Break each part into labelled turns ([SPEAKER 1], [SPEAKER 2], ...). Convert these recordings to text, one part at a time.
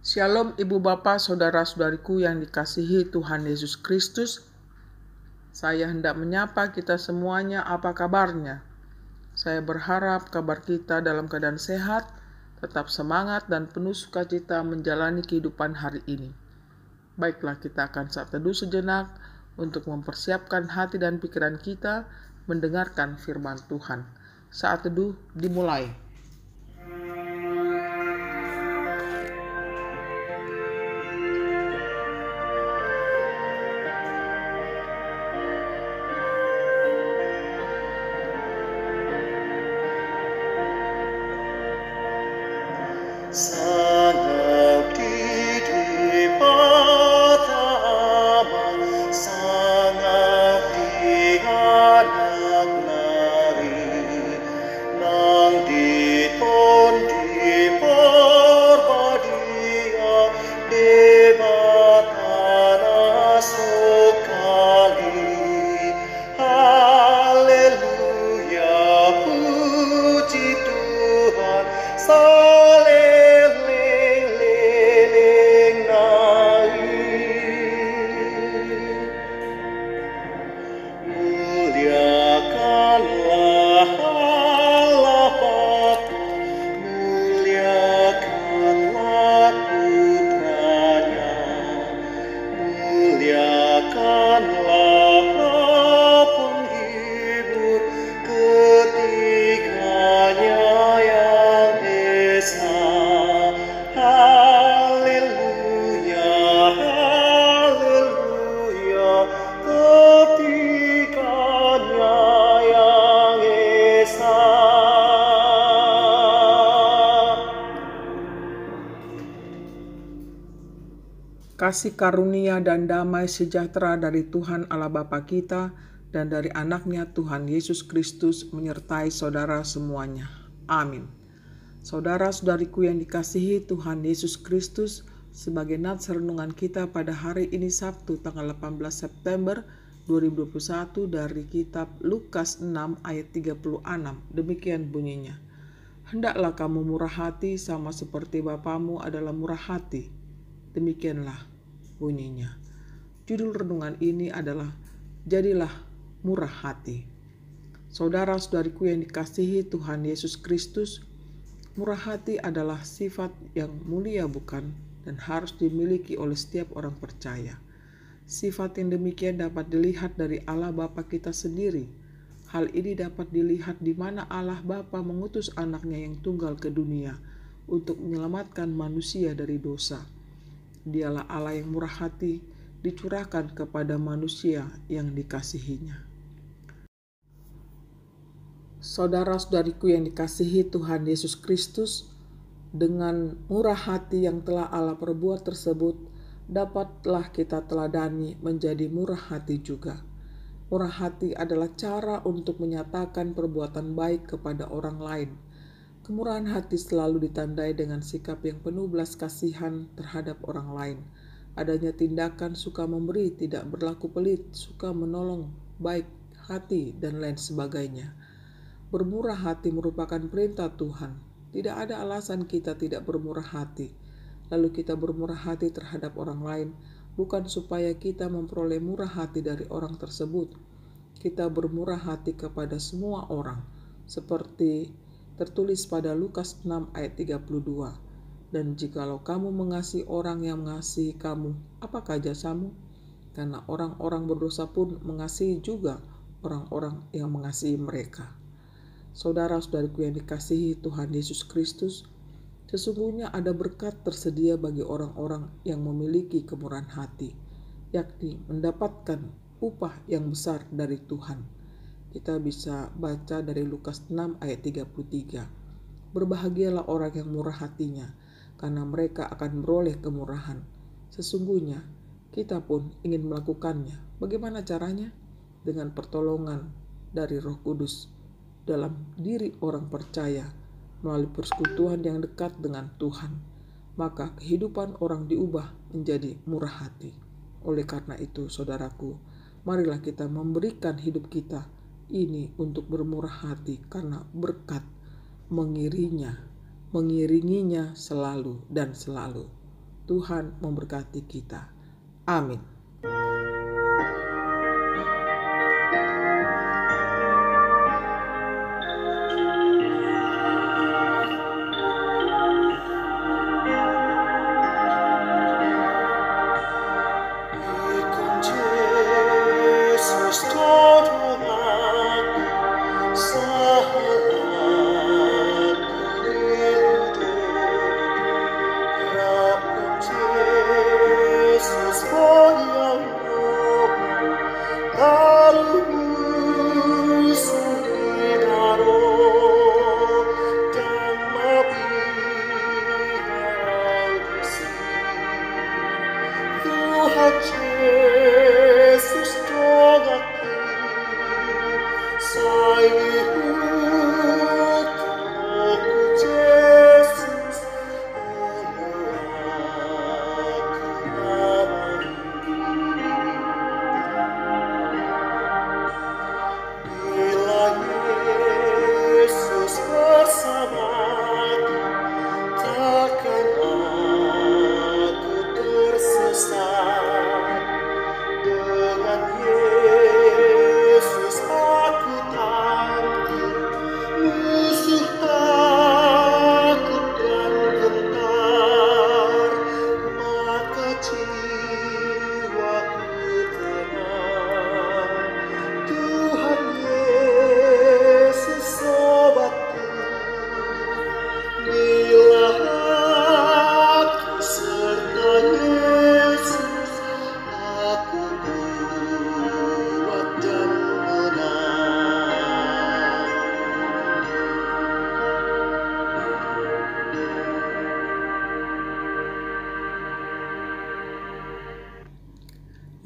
[SPEAKER 1] Shalom Ibu Bapak, Saudara-saudariku yang dikasihi Tuhan Yesus Kristus. Saya hendak menyapa kita semuanya, apa kabarnya? Saya berharap kabar kita dalam keadaan sehat, tetap semangat dan penuh sukacita menjalani kehidupan hari ini. Baiklah, kita akan saat teduh sejenak untuk mempersiapkan hati dan pikiran kita mendengarkan firman Tuhan. Saat teduh dimulai.
[SPEAKER 2] Sangat di pertama, sangat di anak lari, nang diton di perbadia, debat tanah sekali. Haleluya, puji Tuhan, muliakanlah Allah Bapa, muliakanlah Putranya, muliakanlah Penghibur ketiganya yang esa. Haleluya, haleluya, ketiganya yang esa.
[SPEAKER 1] Kasih karunia dan damai sejahtera dari Tuhan Allah Bapa kita dan dari anaknya Tuhan Yesus Kristus menyertai saudara semuanya. Amin. Saudara-saudariku yang dikasihi Tuhan Yesus Kristus, sebagai nats renungan kita pada hari ini Sabtu tanggal 18 September 2021 dari kitab Lukas 6 ayat 36. Demikian bunyinya. Hendaklah kamu murah hati sama seperti Bapamu adalah murah hati. Demikianlah bunyinya. Judul renungan ini adalah Jadilah Murah Hati. Saudara-saudariku yang dikasihi Tuhan Yesus Kristus, murah hati adalah sifat yang mulia bukan dan harus dimiliki oleh setiap orang percaya. Sifat yang demikian dapat dilihat dari Allah Bapa kita sendiri. Hal ini dapat dilihat di mana Allah Bapa mengutus anaknya yang tunggal ke dunia untuk menyelamatkan manusia dari dosa. Dialah Allah yang murah hati dicurahkan kepada manusia yang dikasihinya. Saudara-saudariku yang dikasihi Tuhan Yesus Kristus, dengan murah hati yang telah Allah perbuat tersebut, dapatlah kita teladani menjadi murah hati juga. Murah hati adalah cara untuk menyatakan perbuatan baik kepada orang lain. Kemurahan hati selalu ditandai dengan sikap yang penuh belas kasihan terhadap orang lain. Adanya tindakan suka memberi, tidak berlaku pelit, suka menolong, baik hati, dan lain sebagainya. Bermurah hati merupakan perintah Tuhan. Tidak ada alasan kita tidak bermurah hati. Lalu kita bermurah hati terhadap orang lain, bukan supaya kita memperoleh murah hati dari orang tersebut. Kita bermurah hati kepada semua orang, seperti tertulis pada Lukas 6 ayat 32. Dan jikalau kamu mengasihi orang yang mengasihi kamu, apakah jasamu? Karena orang-orang berdosa pun mengasihi juga orang-orang yang mengasihi mereka. Saudara-saudariku yang dikasihi Tuhan Yesus Kristus, sesungguhnya ada berkat tersedia bagi orang-orang yang memiliki kemurahan hati, yakni mendapatkan upah yang besar dari Tuhan. Kita bisa baca dari Lukas 6 ayat 33. Berbahagialah orang yang murah hatinya, karena mereka akan beroleh kemurahan. Sesungguhnya kita pun ingin melakukannya. Bagaimana caranya? Dengan pertolongan dari Roh Kudus dalam diri orang percaya, melalui persekutuan yang dekat dengan Tuhan. Maka kehidupan orang diubah menjadi murah hati. Oleh karena itu, saudaraku, marilah kita memberikan hidup kita ini untuk bermurah hati, karena berkat mengiringinya selalu dan selalu. Tuhan memberkati kita. Amin.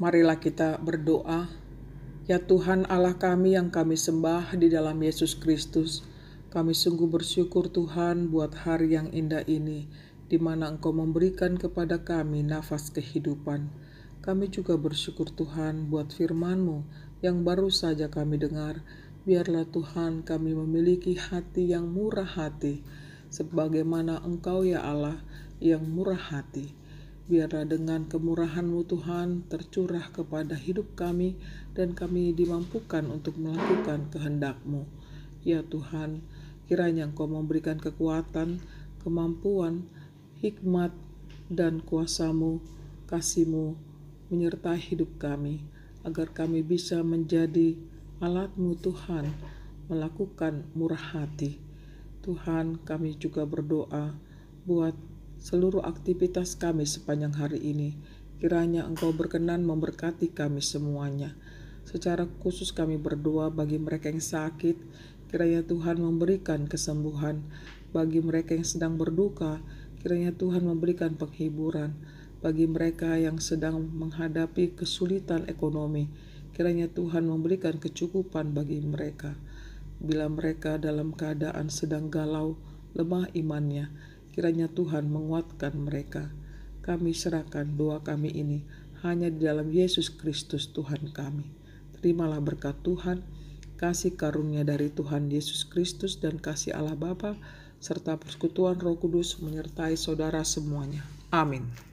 [SPEAKER 1] Marilah kita berdoa. Ya Tuhan Allah kami yang kami sembah di dalam Yesus Kristus, kami sungguh bersyukur Tuhan buat hari yang indah ini, di mana Engkau memberikan kepada kami nafas kehidupan. Kami juga bersyukur Tuhan buat firman-Mu yang baru saja kami dengar. Biarlah Tuhan kami memiliki hati yang murah hati, sebagaimana Engkau ya Allah yang murah hati. Biarlah dengan kemurahan-Mu Tuhan tercurah kepada hidup kami dan kami dimampukan untuk melakukan kehendak-Mu. Ya Tuhan, kiranya Engkau memberikan kekuatan, kemampuan, hikmat, dan kuasa-Mu, kasih-Mu menyertai hidup kami, agar kami bisa menjadi alat-Mu Tuhan, melakukan murah hati. Tuhan, kami juga berdoa buat seluruh aktivitas kami sepanjang hari ini. Kiranya Engkau berkenan memberkati kami semuanya. Secara khusus kami berdoa bagi mereka yang sakit, kiranya Tuhan memberikan kesembuhan. Bagi mereka yang sedang berduka, kiranya Tuhan memberikan penghiburan. Bagi mereka yang sedang menghadapi kesulitan ekonomi, kiranya Tuhan memberikan kecukupan bagi mereka. Bila mereka dalam keadaan sedang galau, lemah imannya, kiranya Tuhan menguatkan mereka. Kami serahkan doa kami ini hanya di dalam Yesus Kristus Tuhan kami. Terimalah berkat Tuhan, kasih karunia dari Tuhan Yesus Kristus dan kasih Allah Bapa serta persekutuan Roh Kudus menyertai saudara semuanya. Amin.